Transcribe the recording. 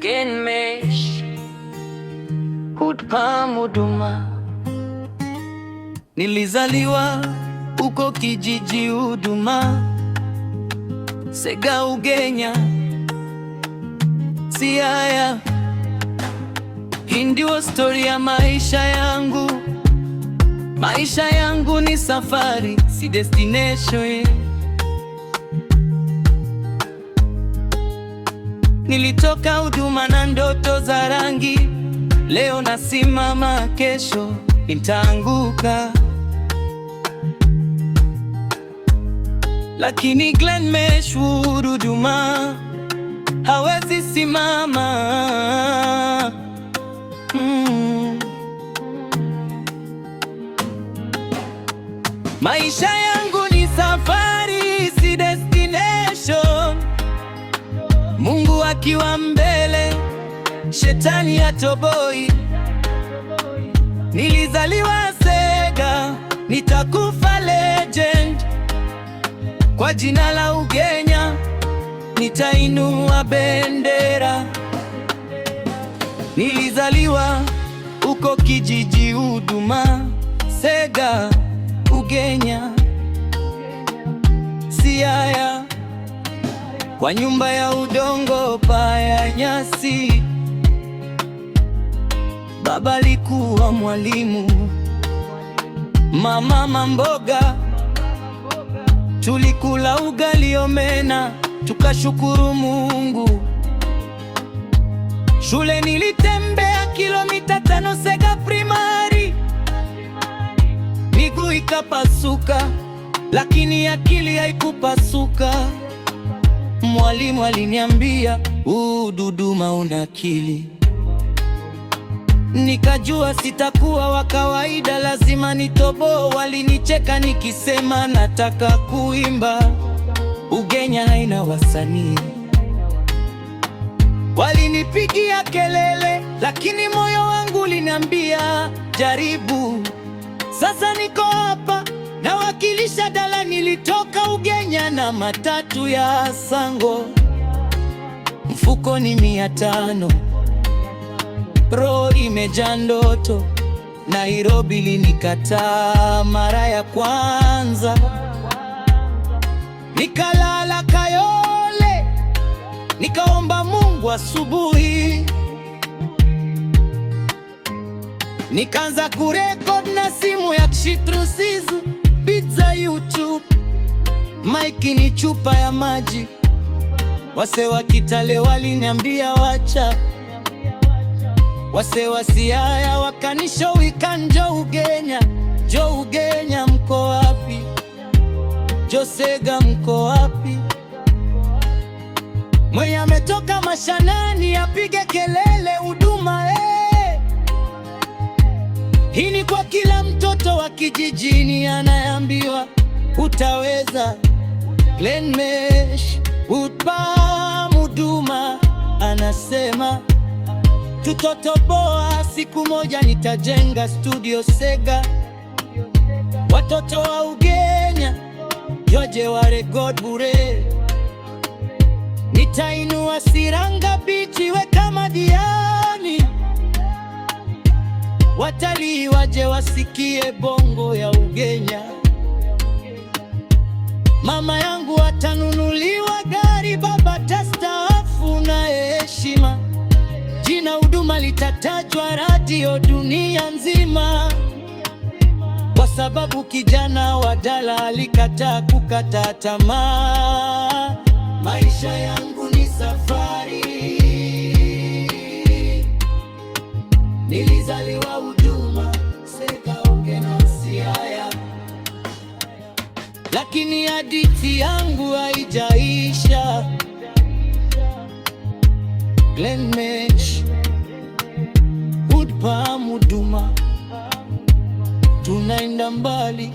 Genmesh Hudpam Huduma. Nilizaliwa uko kijiji Huduma, Sega Ugenya, Siaya. Hii ndio story ya maisha yangu. Maisha yangu ni safari, si destination. Nilitoka Huduma na ndoto za rangi. Leo nasimama, kesho nitaanguka. Lakini Glenmesh Huduma hawezi simama. Maisha yangu ni safari, si destination. Mungu akiwa mbele, shetani hatoboi. Nilizaliwa Sega, nitakufa legend. Kwa jina la Ugenya nitainua bendera. Nilizaliwa uko kijiji Huduma, Sega, Ugenya, Siaya. Kwa nyumba ya udongo, paa ya nyasi. Baba alikuwa mwalimu, mama mboga. Tulikula ugali omena, tukashukuru Mungu. Shule nilitembea kilomita 5 Sega primary. Miguu ikapasuka, lakini akili haikupasuka. Mwalimu aliniambia, Huduma una akili. Nikajua sitakuwa wa kawaida, lazima nitoboe. Walinicheka nikisema nataka kuimba. Ugenya haina wasanii. Walinipigia kelele, lakini moyo wangu uliniambia jaribu. Sasa niko hapa nawakilisha Dala. Nilitoka Ugenya na matatu ya Sango. Mfuko ni 500, roho imejaa ndoto. Nairobi linikataa mara ya kwanza. Nikalala Kayole, nikaomba Mungu asubuhi. Nikaanza kurekod na simu ya Kshitrusizu, beat za YouTube. Mike ni chupa ya maji. Wase wa Kitale waliniambia wacha. Wase wa Siaya wakanishawishi njoo Ugenya. Jo Ugenya mko wapi? Jo Sega mko wapi? Mwenye ametoka mashanani apige kelele Huduma. Hii ni kwa kila mtoto wa kijijini anayeambiwa utaweza. Glenmesh Huduma anasema tutotoboa. Siku moja nitajenga studio Sega. Watoto wa Ugenya George warekod bure. Nitainua Siranga Beach iwe kama Diani. Watalii waje wasikie bongo ya Ugenya. Mama yangu atanunuliwa gari, baba tastaafu na heshima. Jina Huduma litatajwa radio dunia nzima. Kwa sababu kijana wa Dala alikataa kukata tamaa. Maisha yangu ni safari. Nilizaliwa Huduma, Sega, Ugenya, Siaya. Lakini hadithi yangu haijaisha. Glenmesh Huduma, tunaenda mbali.